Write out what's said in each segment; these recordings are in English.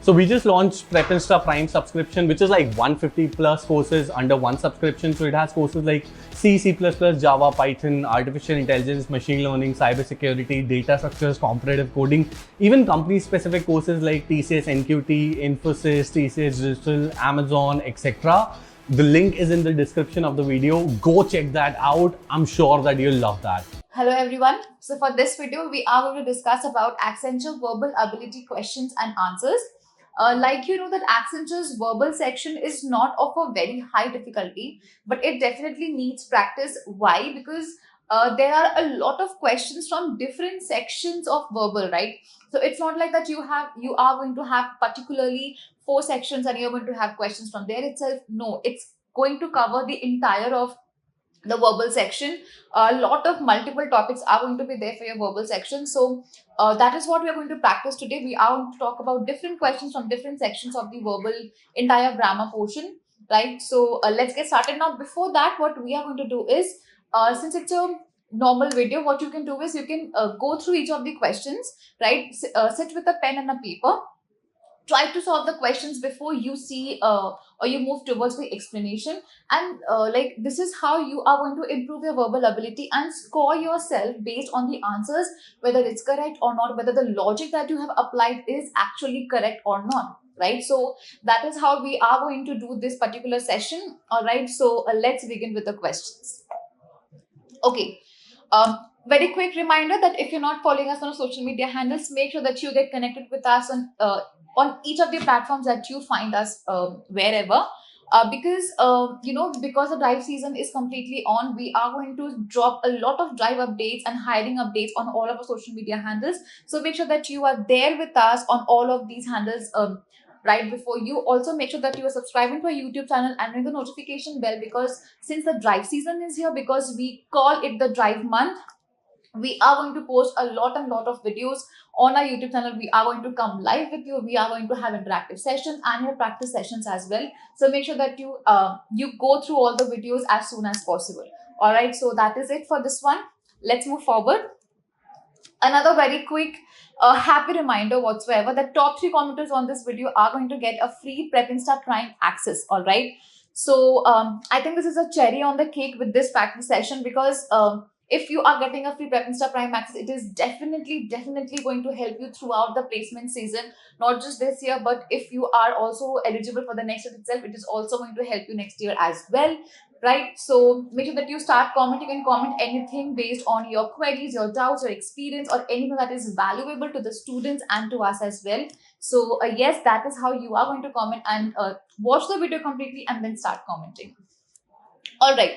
So we just launched Prep Insta Prime subscription, which is like 150 plus courses under one subscription. So it has courses like C, C++, Java, Python, artificial intelligence, machine learning, cybersecurity, data structures, competitive coding, even company specific courses like TCS, NQT, Infosys, TCS Digital, Amazon, etc. The link is in the description of the video. Go check that out. I'm sure that you'll love that. Hello everyone. So for this video, we are going to discuss about Accenture verbal ability questions and answers. Like you know that Accenture's verbal section is not of a very high difficulty, but it definitely needs practice. Why? Because there are a lot of questions from different sections of verbal, right? So it's not like that you are going to have particularly 4 sections and you're going to have questions from there itself. No, it's going to cover the entire of the verbal section. A lot of multiple topics are going to be there for your verbal section. So that is what we are going to practice today. We are going to talk about different questions from different sections of the verbal entire grammar portion, right? So let's get started. Now before that, what we are going to do is, since it's a normal video, what you can do is you can go through each of the questions, right? Sit with a pen and a paper, try to solve the questions before you see or you move towards the explanation. And like this is how you are going to improve your verbal ability and score yourself based on the answers, whether it's correct or not, whether the logic that you have applied is actually correct or not, right? So that is how we are going to do this particular session. All right, so let's begin with the questions. Okay. Very quick reminder that if you're not following us on our social media handles, make sure that you get connected with us on each of the platforms that you find us wherever. Because because the drive season is completely on, we are going to drop a lot of drive updates and hiring updates on all of our social media handles. So make sure that you are there with us on all of these handles. Right before you also make sure that you are subscribing to our YouTube channel and ring the notification bell, because since the drive season is here, because we call it the drive month, we are going to post a lot of videos on our YouTube channel. We are going to come live with you. We are going to have interactive sessions and your practice sessions as well. So make sure that you go through all the videos as soon as possible. All right, so that is it for this one. Let's move forward. Another very quick happy reminder whatsoever, the top 3 commenters on this video are going to get a free Prep Insta Prime access. All right, so I think this is a cherry on the cake with this practice session, because if you are getting a free Prep Insta Prime access, it is definitely going to help you throughout the placement season, not just this year, but if you are also eligible for the next year itself, it is also going to help you next year as well, right? So make sure that you start commenting and comment anything based on your queries, your doubts, your experience, or anything that is valuable to the students and to us as well. So yes, that is how you are going to comment, and watch the video completely and then start commenting. All right,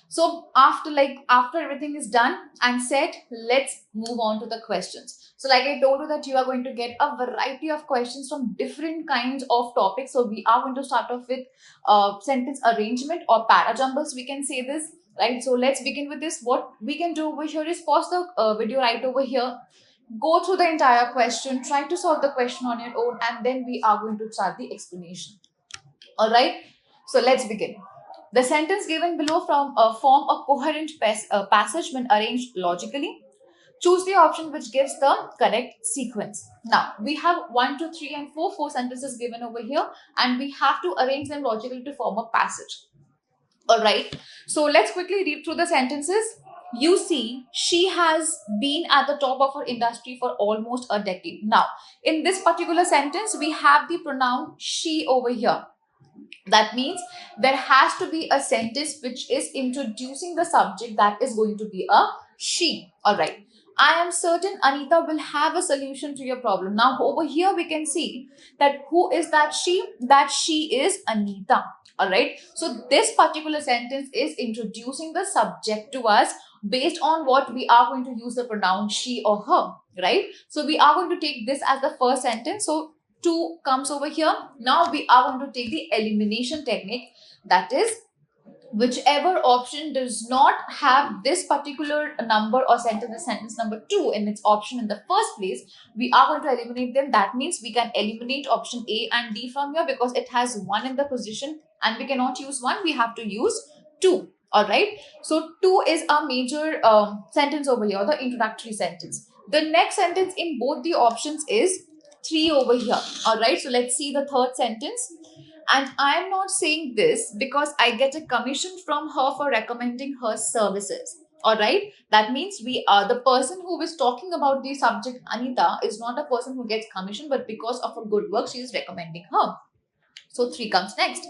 so after everything is done and said, let's move on to the questions. So like I told you that you are going to get a variety of questions from different kinds of topics. So we are going to start off with sentence arrangement or para jumbles, we can say this, right? So let's begin with this. What we can do over here is pause the video right over here, go through the entire question, try to solve the question on your own, and then we are going to start the explanation. All right, so let's begin. The sentence given below from form a coherent passage when arranged logically. Choose the option which gives the correct sequence. Now, we have 1, 2, 3, and 4 sentences given over here, and we have to arrange them logically to form a passage. All right, so let's quickly read through the sentences. You see, she has been at the top of her industry for almost a decade. Now, in this particular sentence, we have the pronoun she over here. That means there has to be a sentence which is introducing the subject that is going to be a she. All right. I am certain Anita will have a solution to your problem. Now, over here, we can see that who is that she? That she is Anita. All right. So, this particular sentence is introducing the subject to us based on what we are going to use the pronoun she or her, right? So, we are going to take this as the first sentence. So, 2 comes over here. Now we are going to take the elimination technique. That is, whichever option does not have this particular number or sentence number 2 in its option in the first place, we are going to eliminate them. That means we can eliminate option A and D from here because it has 1 in the position and we cannot use 1, we have to use 2. All right, so 2 is a major sentence over here, the introductory sentence. The next sentence in both the options is 3 over here. All right, so let's see the third sentence. And I'm not saying this because I get a commission from her for recommending her services. All right, that means we are the person who is talking about the subject. Anita is not a person who gets commission, but because of her good work, she is recommending her. So 3 comes next.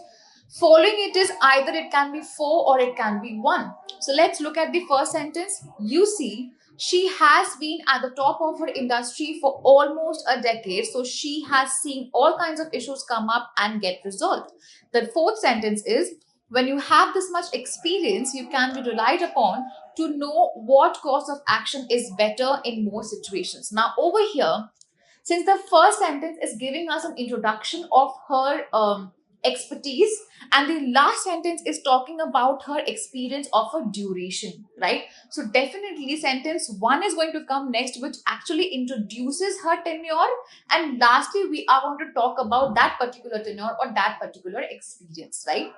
Following it is either it can be 4 or it can be 1. So let's look at the first sentence. You see, she has been at the top of her industry for almost a decade. So she has seen all kinds of issues come up and get resolved. The fourth sentence is, when you have this much experience, you can be relied upon to know what course of action is better in more situations. Now, over here, since the first sentence is giving us an introduction of her expertise, and the last sentence is talking about her experience of a duration, right? So definitely sentence 1 is going to come next, which actually introduces her tenure, and lastly we are going to talk about that particular tenure or that particular experience, right?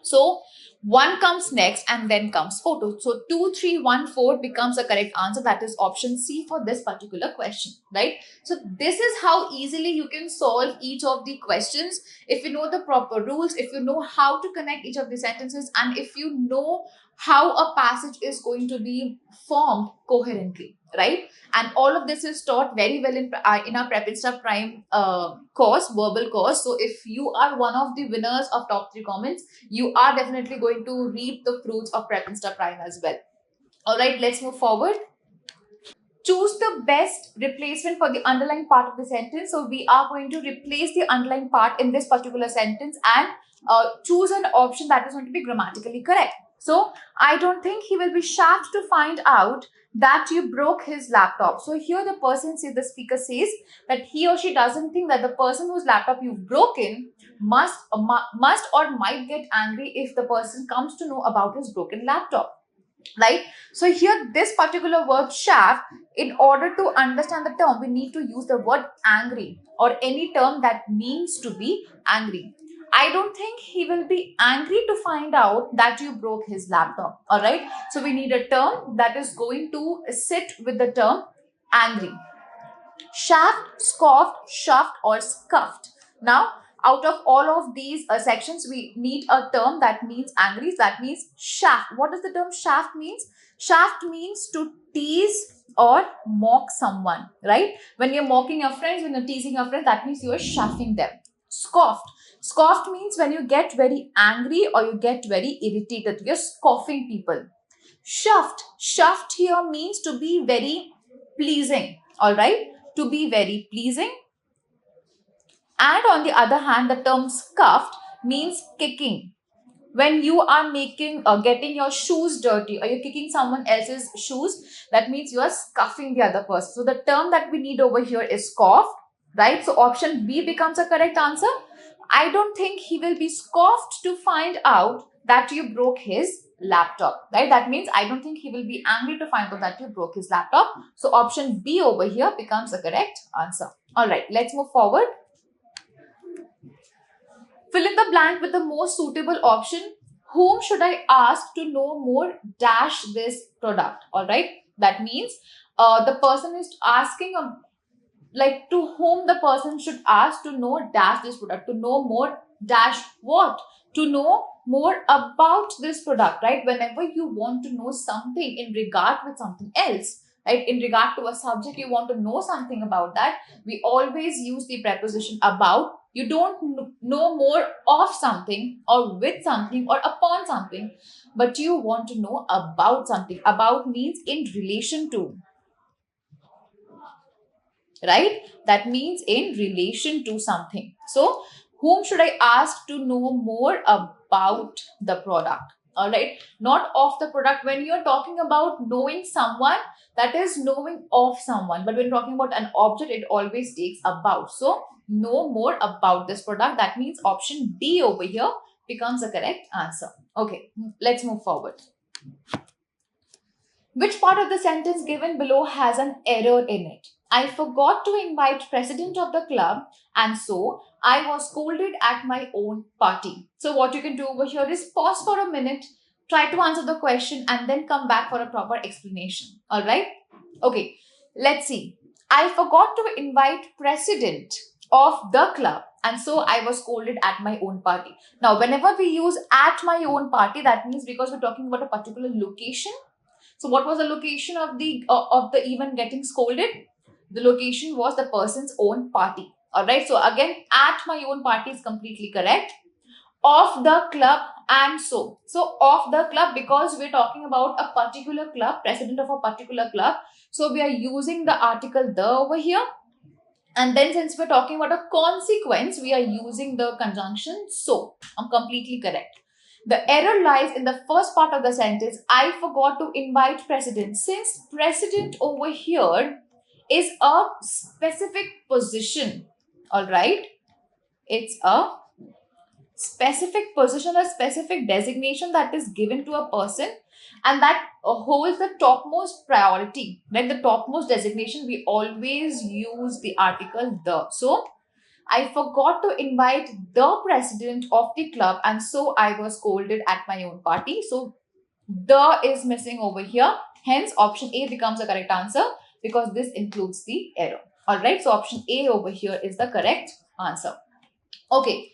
So 1 comes next and then comes photo. So 2314 becomes a correct answer. That is option C for this particular question, right? So this is how easily you can solve each of the questions if you know the proper rules, if you know how to connect each of the sentences, and if you know how a passage is going to be formed coherently, right? And all of this is taught very well in our Prep Insta Prime course, verbal course. So if you are one of the winners of top 3 comments, you are definitely going to reap the fruits of Prep Insta Prime as well. All right, let's move forward. Choose the best replacement for the underlying part of the sentence. So we are going to replace the underlying part in this particular sentence and choose an option that is going to be grammatically correct. So I don't think he will be shocked to find out that you broke his laptop. So here the speaker says that he or she doesn't think that the person whose laptop you've broken must or might get angry if the person comes to know about his broken laptop, right? So here this particular verb shaft, in order to understand the term, we need to use the word angry or any term that means to be angry. I don't think he will be angry to find out that you broke his laptop. All right, so we need a term that is going to sit with the term angry. Shaft, scoffed, shuffed, or scuffed. Now, out of all of these sections, we need a term that means angry. That means shaft. What does the term shaft means? Shaft means to tease or mock someone, right? When you're mocking your friends, when you're teasing your friends, that means you are shaffing them. Scoffed. Scoffed means when you get very angry or you get very irritated. You're scoffing people. Shuffed. Shuffed here means to be very pleasing. All right, to be very pleasing. And on the other hand, the term scuffed means kicking. When you are getting your shoes dirty or you're kicking someone else's shoes, that means you are scuffing the other person. So the term that we need over here is scoffed, right? So option B becomes a correct answer. I don't think he will be scoffed to find out that you broke his laptop, right? That means I don't think he will be angry to find out that you broke his laptop. So option B over here becomes a correct answer. All right, let's move forward. Fill in the blank with the most suitable option. Whom should I ask to know more dash this product? All right, that means the person is asking like to whom the person should ask to know dash this product, to know more dash what, to know more about this product, right? Whenever you want to know something in regard with something else, right, in regard to a subject, you want to know something about that, we always use the preposition about. You don't know more of something or with something or upon something, but you want to know about something. About means in relation to, right? That means in relation to something. So whom should I ask to know more about the product? All right, not of the product. When you're talking about knowing someone, that is knowing of someone, but when talking about an object, it always takes about. So know more about this product, that means option D over here becomes a correct answer. Okay, let's move forward. Which part of the sentence given below has an error in it? I forgot to invite president of the club, and so I was scolded at my own party. So what you can do over here is pause for a minute, try to answer the question, and then come back for a proper explanation. All right? Okay, let's see. I forgot to invite president of the club, and so I was scolded at my own party. Now, whenever we use at my own party, that means because we're talking about a particular location. So, what was the location of the event getting scolded? The location was the person's own party. All right. So again, at my own party is completely correct. Of the club, and so of the club, because we're talking about a particular club, president of a particular club. So we are using the article the over here. And then since we're talking about a consequence, we are using the conjunction so. I'm completely correct. The error lies in the first part of the sentence. I forgot to invite president. Since president over here is a specific position, all right? It's a specific position or specific designation that is given to a person, and that holds the topmost priority, like the topmost designation. We always use the article the. So I forgot to invite the president of the club, and so I was scolded at my own party. So the is missing over here. Hence, option A becomes the correct answer because this includes the error. All right. So option A over here is the correct answer. Okay.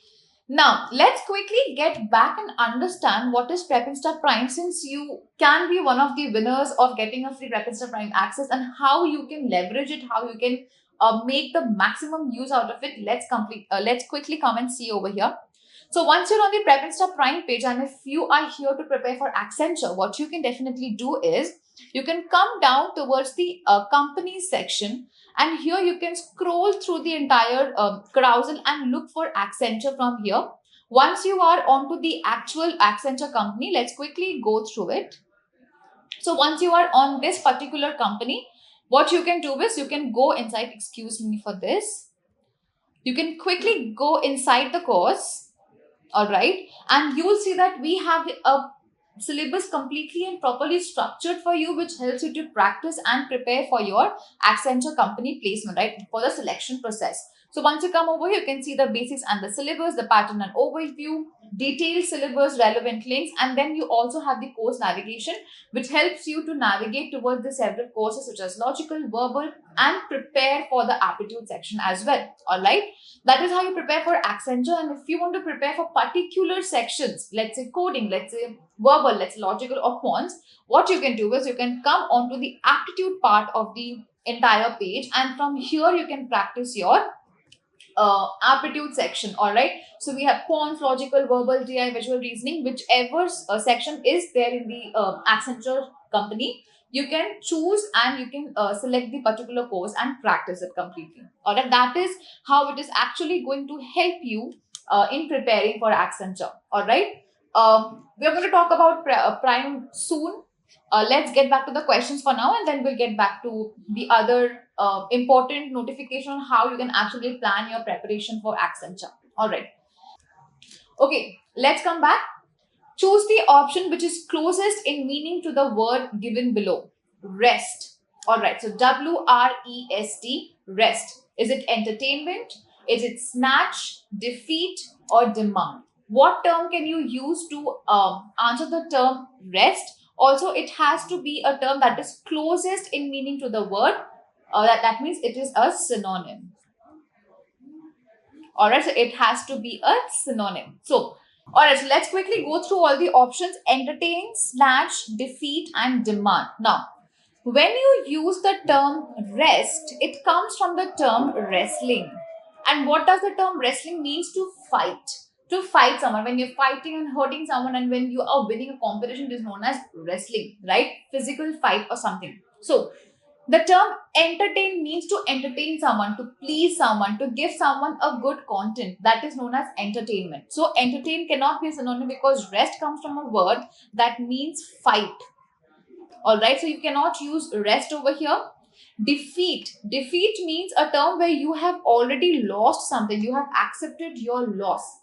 Now, let's quickly get back and understand what is Prep Insta Prime, since you can be one of the winners of getting a free Prep Insta Prime access, and how you can leverage it, how you can make the maximum use out of it. Let's quickly come and see over here. So once you're on the Prep Insta Prime page, and if you are here to prepare for Accenture, what you can definitely do is you can come down towards the company section, and here you can scroll through the entire carousel and look for Accenture from here. Once you are onto the actual Accenture company, let's quickly go through it. So once you are on this particular company, what you can do is you can go inside, excuse me for this. You can quickly go inside the course, all right, and you'll see that we have a syllabus completely and properly structured for you, which helps you to practice and prepare for your Accenture company placement, right, for the selection process. So once you come over here, you can see the basics and the syllabus, the pattern and overview, detailed syllabus, relevant links, and then you also have the course navigation, which helps you to navigate towards the several courses such as logical, verbal, and prepare for the aptitude section as well. All right. That is how you prepare for Accenture. And if you want to prepare for particular sections, let's say coding, let's say verbal, let's say logical or quants, what you can do is you can come onto the aptitude part of the entire page, and from here you can practice your aptitude section. All right. So we have quants, logical, verbal, GI, visual reasoning, whichever section is there in the Accenture company. You can choose and you can select the particular course and practice it completely. All right. That is how it is actually going to help you in preparing for Accenture. All right. We're going to talk about Prime soon. Let's get back to the questions for now, and then we'll get back to the other important notification on how you can actually plan your preparation for Accenture. All right. Okay, let's come back. Choose the option which is closest in meaning to the word given below. Rest. All right. So WREST, rest. Is it entertainment? Is it snatch, defeat, or demand? What term can you use to answer the term rest? Also, it has to be a term that is closest in meaning to the word. That means it is a synonym. All right, so it has to be a synonym. So, all right, so let's quickly go through all the options: entertain, snatch, defeat, and demand. Now, when you use the term rest, it comes from the term wrestling. And what does the term wrestling means? To fight. To fight someone. When you're fighting and hurting someone, and when you are winning a competition, it is known as wrestling, right? Physical fight or something. So, the term entertain means to entertain someone, to please someone, to give someone a good content. That is known as entertainment. So, entertain cannot be a synonym because rest comes from a word that means fight. All right, so you cannot use rest over here. Defeat. Defeat means a term where you have already lost something, you have accepted your loss,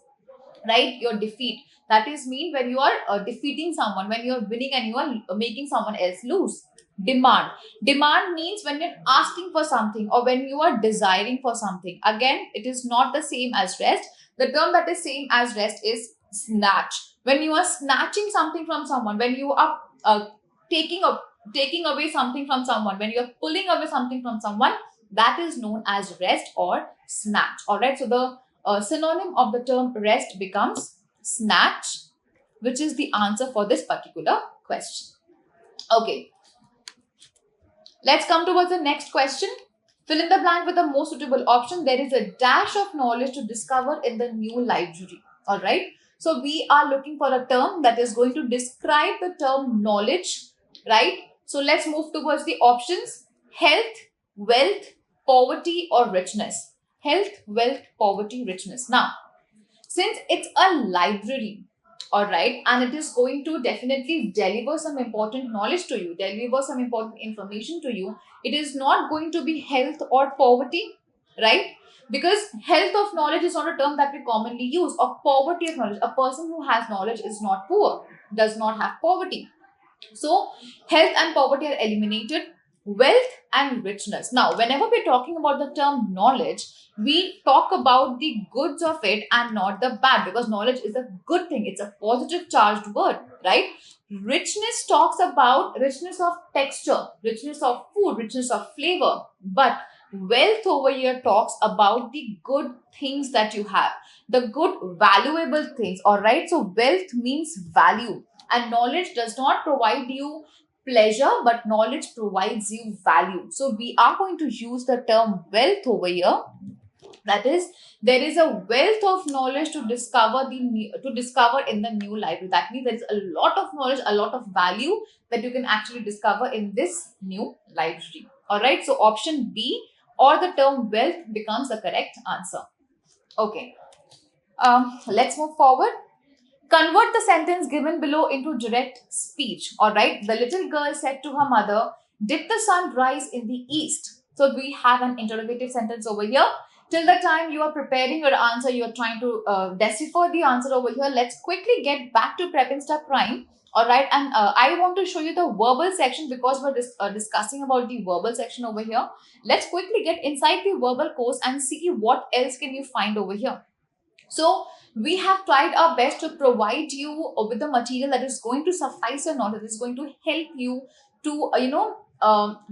right? Your defeat. That is mean when you are defeating someone, when you are winning and you are making someone else lose. Demand. Demand means when you're asking for something or when you are desiring for something. Again, it is not the same as rest. The term that is same as rest is snatch. When you are snatching something from someone, when you are taking a taking away something from someone, when you are pulling away something from someone, that is known as rest or snatch. All right. So the synonym of the term rest becomes snatch, which is the answer for this particular question. Okay. Let's come towards the next question. Fill in the blank with the most suitable option. There is a dash of knowledge to discover in the new library. All right. So we are looking for a term that is going to describe the term knowledge, right? So let's move towards the options: health, wealth, poverty, or richness. Health, wealth, poverty, richness. Now, since it's a library, all right, and it is going to definitely deliver some important knowledge to you, deliver some important information to you, it is not going to be health or poverty, right? Because health of knowledge is not a term that we commonly use, or poverty of knowledge. A person who has knowledge is not poor, does not have poverty. So, health and poverty are eliminated. Wealth and richness. Now, whenever we're talking about the term knowledge, we talk about the goods of it and not the bad, because knowledge is a good thing. It's a positive charged word, right? Richness talks about richness of texture, richness of food, richness of flavor. But wealth over here talks about the good things that you have, the good valuable things. All right. So, wealth means value, and knowledge does not provide you pleasure, but knowledge provides you value. So we are going to use the term wealth over here. That is, there is a wealth of knowledge to discover to discover in the new library. That means there is a lot of knowledge, a lot of value that you can actually discover in this new library. All right. So option B, or the term wealth, becomes the correct answer. Okay. Let's move forward. Convert the sentence given below into direct speech. All right. The little girl said to her mother, "Did the sun rise in the east?" So we have an interrogative sentence over here. Till the time you are preparing your answer, you are trying to decipher the answer over here. Let's quickly get back to Prep Insta Prime. All right. And I want to show you the verbal section, because we're discussing about the verbal section over here. Let's quickly get inside the verbal course and see what else can you find over here. So we have tried our best to provide you with the material that is going to suffice your knowledge, that is going to help you to,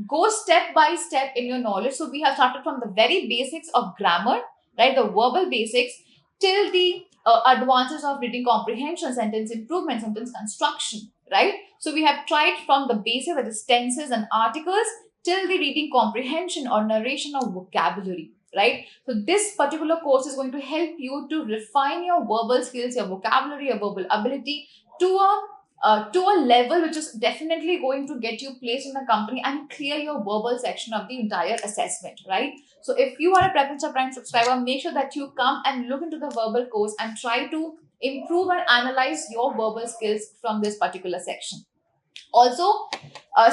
go step by step in your knowledge. So we have started from the very basics of grammar, right? The verbal basics, till the advances of reading comprehension, sentence improvement, sentence construction, right? So we have tried from the basics, that is tenses and articles, till the reading comprehension or narration of vocabulary, right? So this particular course is going to help you to refine your verbal skills, your vocabulary, your verbal ability to a level which is definitely going to get you placed in the company and clear your verbal section of the entire assessment, right? So if you are a Prep Insta Prime subscriber, make sure that you come and look into the verbal course and try to improve and analyze your verbal skills from this particular section. Also,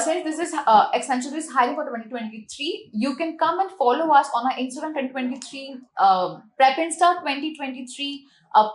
since this is Accenture is hiring for 2023, you can come and follow us on our Instagram 2023 Prep Insta 2023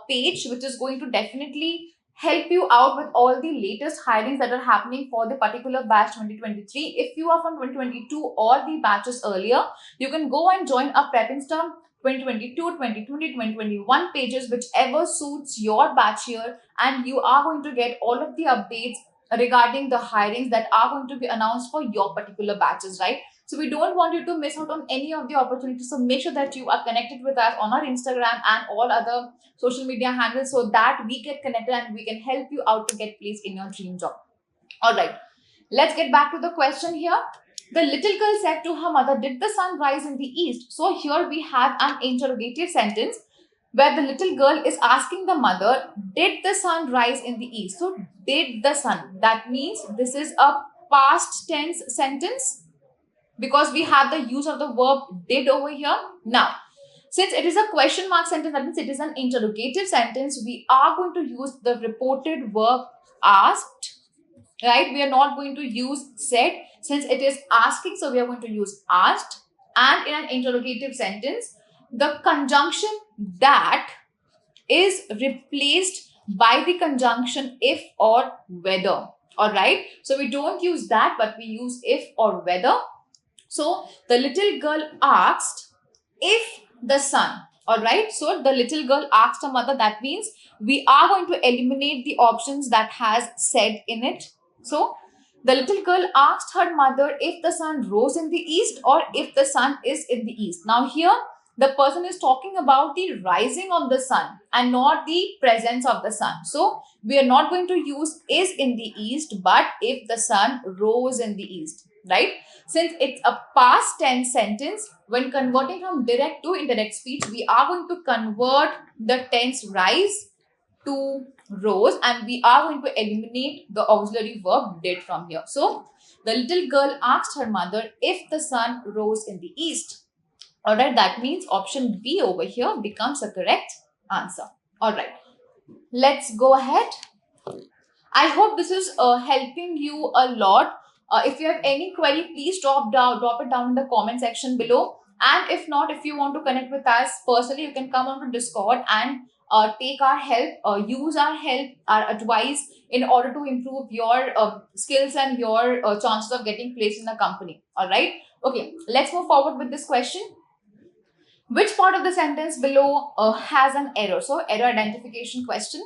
page, which is going to definitely help you out with all the latest hirings that are happening for the particular batch 2023. If you are from 2022 or the batches earlier, you can go and join our Prep Insta 2022, 2020, 2021 pages, whichever suits your batch year, and you are going to get all of the updates regarding the hirings that are going to be announced for your particular batches, right? So we don't want you to miss out on any of the opportunities. So make sure that you are connected with us on our Instagram and all other social media handles, so that we get connected and we can help you out to get placed in your dream job. All right, let's get back to the question here. The little girl said to her mother, "Did the sun rise in the east?" So here we have an interrogative sentence where the little girl is asking the mother, "Did the sun rise in the east?" So, did the sun, that means this is a past tense sentence, because we have the use of the verb did over here. Now, since it is a question mark sentence, that means it is an interrogative sentence, we are going to use the reported verb asked, right? We are not going to use said, since it is asking, so we are going to use asked. And in an interrogative sentence, the conjunction that is replaced by the conjunction if or whether. All right. So we don't use that, but we use if or whether. So the little girl asked if the sun. All right. So the little girl asked her mother. That means we are going to eliminate the options that has said in it. So The little girl asked her mother if the sun rose in the east or if the sun is in the east. Now, here the person is talking about the rising of the sun and not the presence of the sun. So, we are not going to use is in the east, but if the sun rose in the east, right? Since it's a past tense sentence, when converting from direct to indirect speech, we are going to convert the tense rise to rose, and we are going to eliminate the auxiliary verb did from here. So the little girl asked her mother if the sun rose in the east. All right, that means option B over here becomes a correct answer. All right, let's go ahead. I hope this is helping you a lot. If you have any query, please drop it down in the comment section below. And if not, if you want to connect with us personally, you can come onto Discord and take our help, use our help, our advice in order to improve your skills and your chances of getting placed in a company. All right. Okay, let's move forward with this question. Which part of the sentence below has an error? So, error identification question.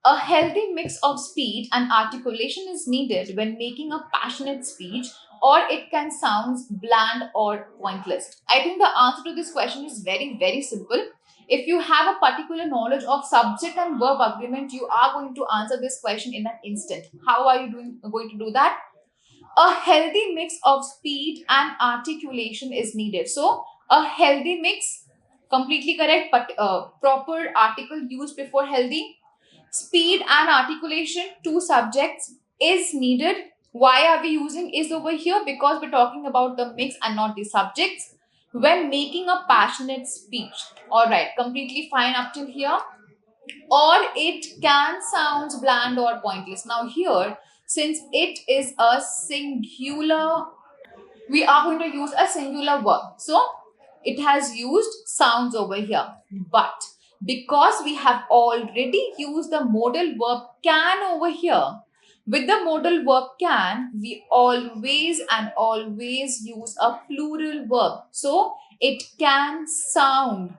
A healthy mix of speed and articulation is needed when making a passionate speech, or it can sound bland or pointless. I think the answer to this question is very, very simple. If you have a particular knowledge of subject and verb agreement, you are going to answer this question in an instant. How are you going to do that? A healthy mix of speed and articulation is needed. So, a healthy mix, completely correct, but proper article used before healthy. Speed and articulation, two subjects, is needed. Why are we using is over here? Because we're talking about the mix and not the subjects when making a passionate speech. All right, completely fine up till here. Or it can sound bland or pointless. Now here, since it is a singular, we are going to use a singular verb. So it has used sounds over here. But because we have already used the modal verb can over here, with the modal verb can, we always and always use a plural verb. So it can sound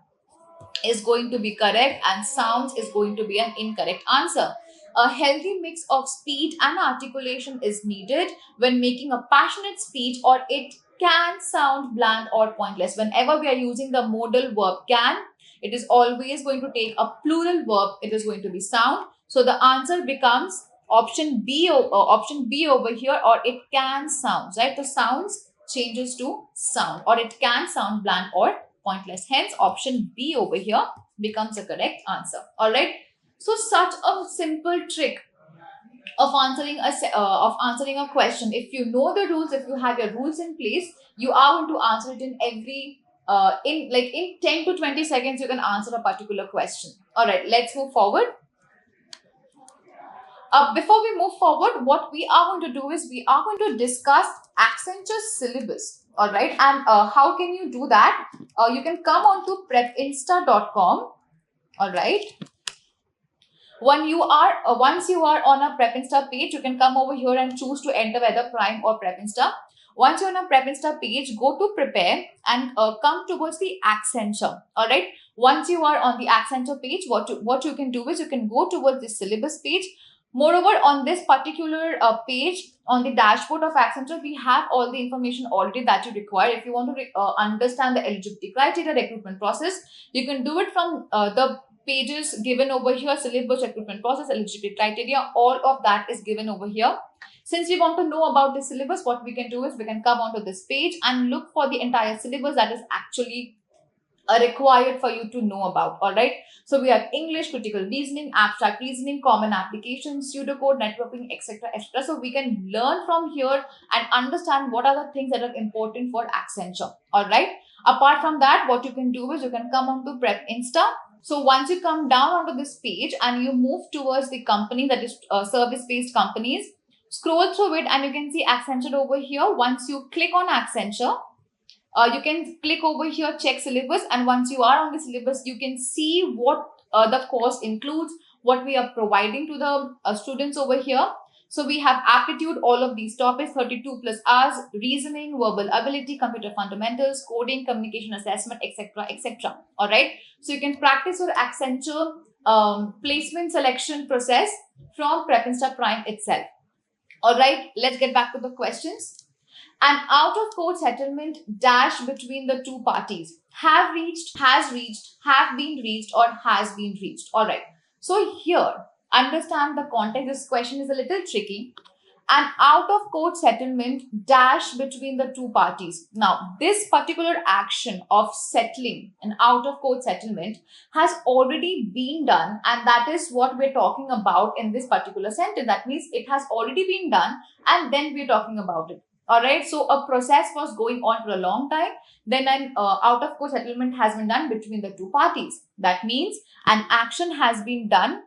is going to be correct and sounds is going to be an incorrect answer. A healthy mix of speed and articulation is needed when making a passionate speech, or it can sound bland or pointless. Whenever we are using the modal verb can, it is always going to take a plural verb. It is going to be sound. So the answer becomes option B over here, or it can sound, right? The sounds changes to sound, or it can sound bland or pointless. Hence, option B over here becomes a correct answer. All right. So, such a simple trick of answering a question. If you know the rules, if you have your rules in place, you are going to answer it in every in 10 to 20 seconds. You can answer a particular question. All right. Let's move forward. Before we move forward, what we are going to do is we are going to discuss Accenture's syllabus. All right. And how can you do that? You can come on to prepinsta.com. All right. Once you are on a PrepInsta page, you can come over here and choose to enter whether Prime or PrepInsta. Once you're on a PrepInsta page, go to prepare and come towards the Accenture. All right. Once you are on the Accenture page, what you can do is you can go towards the syllabus page. Moreover, on this particular page, on the dashboard of Accenture, we have all the information already that you require. If you want to understand the eligibility criteria, recruitment process, you can do it from the pages given over here: syllabus, recruitment process, eligibility criteria. All of that is given over here. Since we want to know about the syllabus, what we can do is we can come onto this page and look for the entire syllabus that is actually required for you to know about. All right. So we have English, critical reasoning, abstract reasoning, common applications, pseudocode, networking, etc., etc. So we can learn from here and understand what are the things that are important for Accenture. All right. Apart from that, what you can do is you can come on to Prep Insta. So once you come down onto this page and you move towards the company, that is service-based companies, scroll through it and you can see Accenture over here. Once you click on Accenture, you can click over here, check syllabus, and once you are on the syllabus, you can see what the course includes, what we are providing to the students over here. So we have aptitude, all of these topics, 32 plus hours, reasoning, verbal ability, computer fundamentals, coding, communication assessment, etc., etc. All right. So you can practice your Accenture placement selection process from PrepInsta Prime itself. All right, let's get back to the questions. An out of court settlement dash between the two parties have reached, has reached, have been reached, or has been reached. All right. So here, understand the context. This question is a little tricky. An out of court settlement dash between the two parties. Now, this particular action of settling an out of court settlement has already been done, and that is what we're talking about in this particular sentence. That means it has already been done, and then we're talking about it. All right. So a process was going on for a long time. Then an out of court settlement has been done between the two parties. That means an action has been done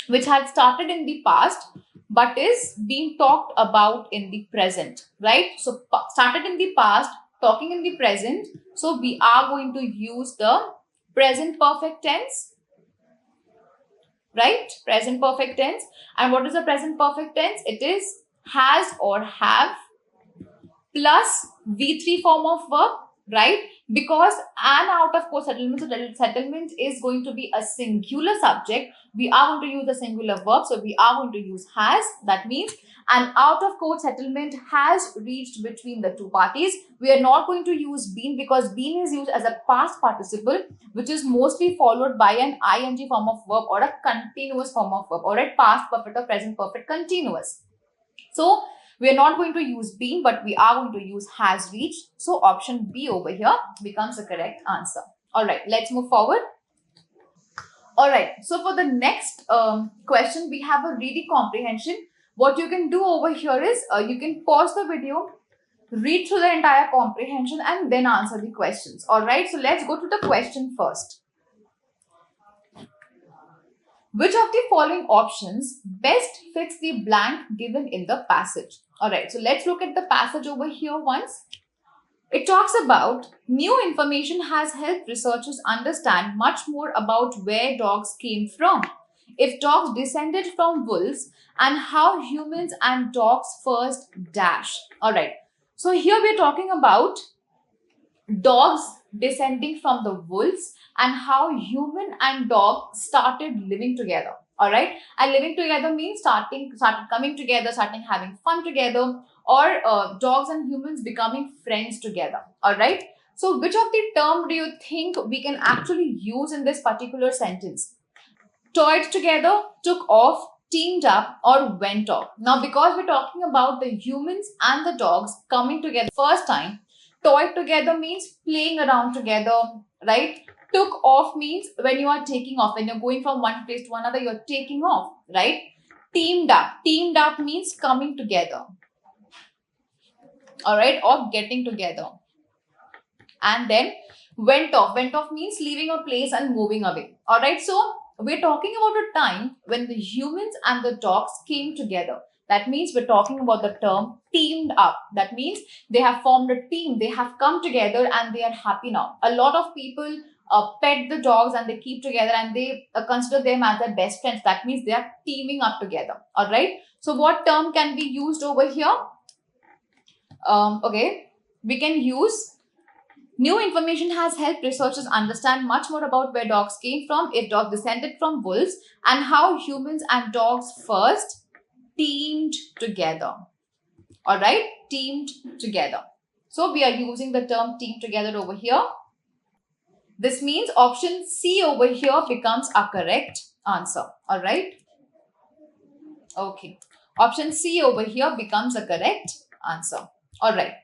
which had started in the past but is being talked about in the present, right? So started in the past, talking in the present. So we are going to use the present perfect tense, right? Present perfect tense. And what is the present perfect tense? It is has or have plus V3 form of verb, right? Because an out of court settlement, so settlement is going to be a singular subject. We are going to use the singular verb, so we are going to use has. That means an out of court settlement has reached between the two parties. We are not going to use been because been is used as a past participle, which is mostly followed by an ing form of verb or a continuous form of verb, or a past perfect or present perfect continuous. So we are not going to use been, but we are going to use has reached. So option B over here becomes the correct answer. All right, let's move forward. All right, so for the next question, we have a reading comprehension. What you can do over here is you can pause the video, read through the entire comprehension, and then answer the questions. All right, so let's go to the question first. Which of the following options best fits the blank given in the passage? All right, so let's look at the passage over here once. It talks about new information has helped researchers understand much more about where dogs came from, if dogs descended from wolves, and how humans and dogs first dash. All right, so here we're talking about dogs descending from the wolves and how human and dog started living together. All right, and living together means started coming together, starting having fun together, or dogs and humans becoming friends together. All right, so which of the term do you think we can actually use in this particular sentence? Toyed together, took off, teamed up, or went off. Now, because we're talking about the humans and the dogs coming together first time, toyed together means playing around together, right? Took off means when you are taking off, when you're going from one place to another, you're taking off, right? Teamed up means coming together, all right, or getting together. And then went off means leaving a place and moving away. All right, so we're talking about a time when the humans and the dogs came together. That means we're talking about the term teamed up. That means they have formed a team, they have come together, and they are happy now. A lot of people pet the dogs and they keep together, and they consider them as their best friends. That means they are teaming up together. All right, so what term can be used over here? Okay, we can use new information has helped researchers understand much more about where dogs came from, if dogs descended from wolves, and how humans and dogs first teamed together. All right, teamed together. So we are using the term team together over here. This means option C over here becomes a correct answer. All right. Okay. Option C over here becomes a correct answer. All right.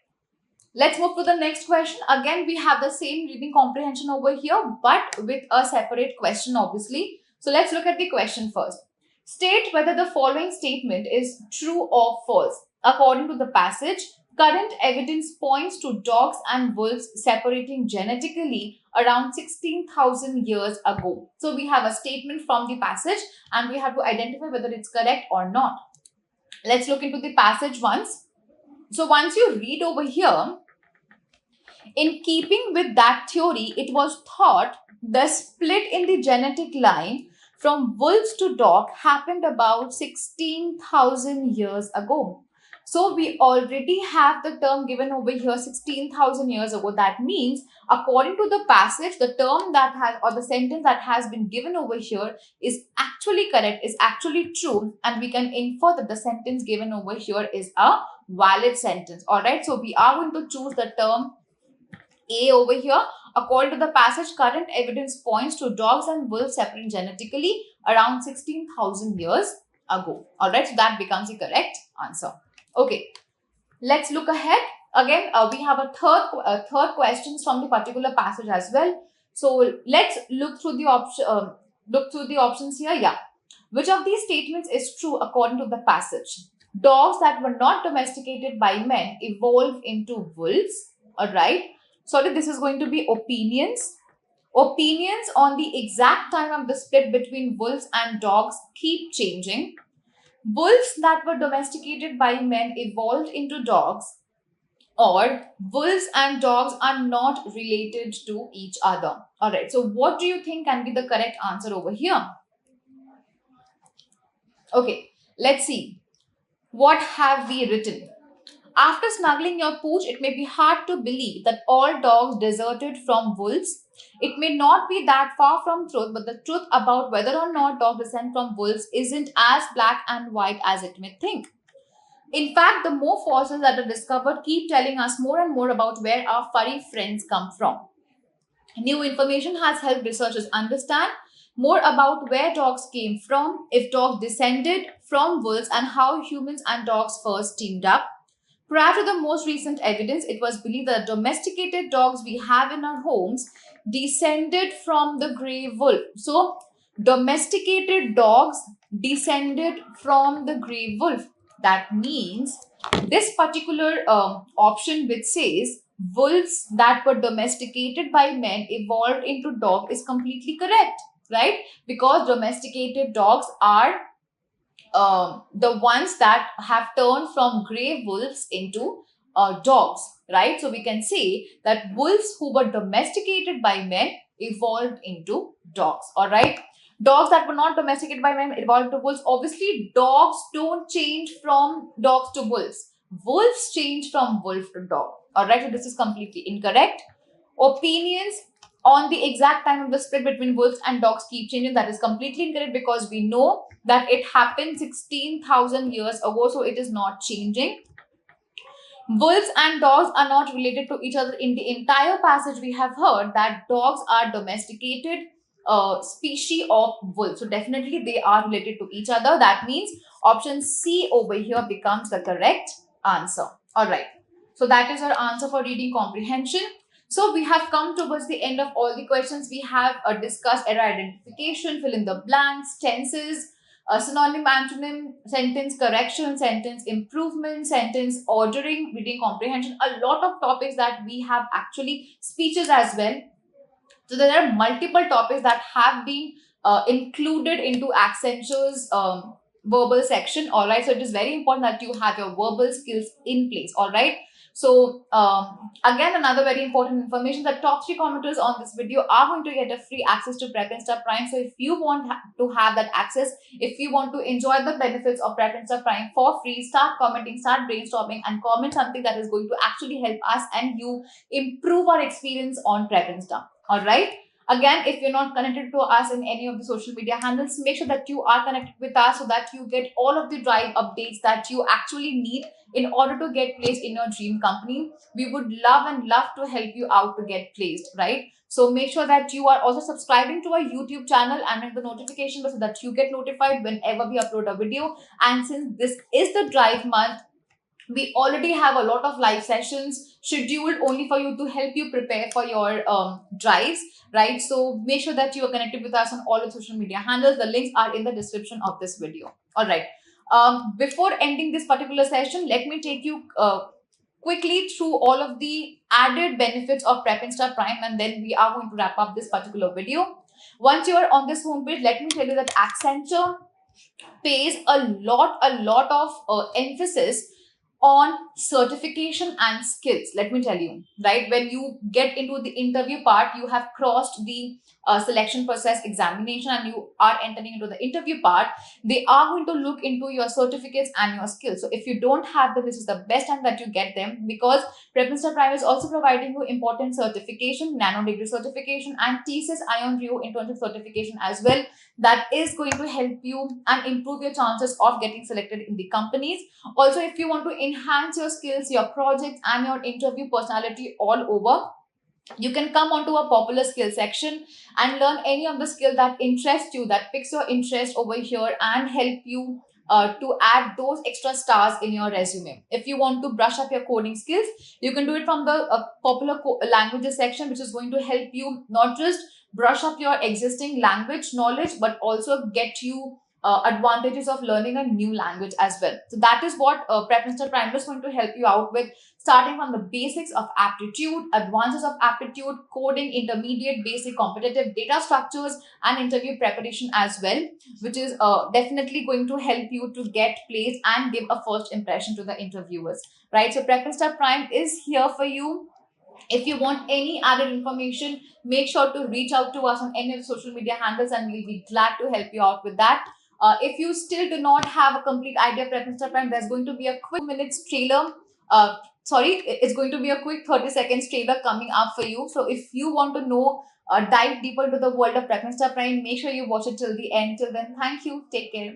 Let's move to the next question. Again, we have the same reading comprehension over here, but with a separate question, obviously. So let's look at the question first. State whether the following statement is true or false. According to the passage, current evidence points to dogs and wolves separating genetically around 16,000 years ago. So we have a statement from the passage and we have to identify whether it's correct or not. Let's look into the passage once. So once you read over here, in keeping with that theory, it was thought the split in the genetic line from wolves to dog happened about 16,000 years ago. So we already have the term given over here 16,000 years ago. That means, according to the passage, the term that has, or the sentence that has been given over here is actually correct, is actually true, and we can infer that the sentence given over here is a valid sentence. All right, so we are going to choose the term A over here. According to the passage, current evidence points to dogs and wolves separating genetically around 16,000 years ago. All right, so that becomes the correct answer. Okay, let's look ahead. Again, we have a third questions from the particular passage as well. So let's look through the options here. Yeah, which of these statements is true according to the passage? Dogs that were not domesticated by men evolved into wolves. All right. Sorry, this is going to be opinions. Opinions on the exact time of the split between wolves and dogs keep changing. Wolves that were domesticated by men evolved into dogs, or wolves and dogs are not related to each other. All right. So, what do you think can be the correct answer over here? Okay, let's see. What have we written? After snuggling your pooch, it may be hard to believe that all dogs deserted from wolves. It may not be that far from truth, but the truth about whether or not dogs descend from wolves isn't as black and white as it may think. In fact, the more fossils that are discovered keep telling us more and more about where our furry friends come from. New information has helped researchers understand more about where dogs came from, if dogs descended from wolves, and how humans and dogs first teamed up. Prior to the most recent evidence, it was believed that the domesticated dogs we have in our homes descended from the grey wolf. So, domesticated dogs descended from the grey wolf. That means this particular option, which says wolves that were domesticated by men evolved into dog, is completely correct, right? Because domesticated dogs are the ones that have turned from grey wolves into dogs, right? So we can say that wolves who were domesticated by men evolved into dogs, all right? Dogs that were not domesticated by men evolved to wolves. Obviously, dogs don't change from dogs to wolves. Wolves change from wolf to dog, all right? So this is completely incorrect. Opinions on the exact time of the split between wolves and dogs keep changing. That is completely incorrect, because we know that it happened 16,000 years ago, so it is not changing. Wolves and dogs are not related to each other. In the entire passage, we have heard that dogs are domesticated species of wolves. So definitely they are related to each other. That means option C over here becomes the correct answer. All right. So that is our answer for reading comprehension. So we have come towards the end of all the questions. We have discussed error identification, fill in the blanks, tenses, synonym, antonym, sentence correction, sentence improvement, sentence ordering, reading comprehension, a lot of topics that we have, actually speeches as well. So there are multiple topics that have been included into Accenture's verbal section. All right. So it is very important that you have your verbal skills in place. All right. So again, another very important information, that top 3 commenters on this video are going to get a free access to Prep Insta Prime. So if you want to have that access, if you want to enjoy the benefits of Prep Insta Prime for free, start commenting, start brainstorming, and comment something that is going to actually help us and you improve our experience on Prep Insta. All right. Again, if you're not connected to us in any of the social media handles, make sure that you are connected with us so that you get all of the drive updates that you actually need in order to get placed in your dream company. We would love to help you out to get placed, right? So make sure that you are also subscribing to our YouTube channel and hit the notification bell so that you get notified whenever we upload a video. And since this is the drive month, we already have a lot of live sessions scheduled only for you to help you prepare for your drives, right? So make sure that you are connected with us on all the social media handles. The links are in the description of this video. All right. Before ending this particular session, let me take you quickly through all of the added benefits of Prep Insta Prime, and then we are going to wrap up this particular video. Once you are on this homepage, let me tell you that Accenture pays a lot of emphasis on certification and skills. Let me tell you, right? When you get into the interview part, you have crossed the selection process examination and you are entering into the interview part. They are going to look into your certificates and your skills. So if you don't have them, this is the best time that you get them, because Prepminster Prime is also providing you important certification, nano degree certification, and TCS Ion Rio internship certification as well. That is going to help you and improve your chances of getting selected in the companies. Also, if you want to enhance your skills, your projects, and your interview personality all over, you can come onto a popular skill section and learn any of the skill that interests you, that picks your interest over here, and help you to add those extra stars in your resume. If you want to brush up your coding skills, you can do it from the popular languages section, which is going to help you not just brush up your existing language knowledge, but also get you advantages of learning a new language as well. So that is what Prepminster Primer is going to help you out with, starting from the basics of aptitude, advances of aptitude, coding, intermediate, basic, competitive, data structures, and interview preparation as well, which is definitely going to help you to get placed and give a first impression to the interviewers, right? So Prepminster Prime is here for you. If you want any added information, make sure to reach out to us on any of the social media handles and we'll be glad to help you out with that. If you still do not have a complete idea of Prepminster Prime, there's going to be a quick minutes trailer. It's going to be a quick 30 seconds trailer coming up for you. So if you want to know, dive deeper into the world of Prepminster Prime, make sure you watch it till the end. Till then, thank you. Take care.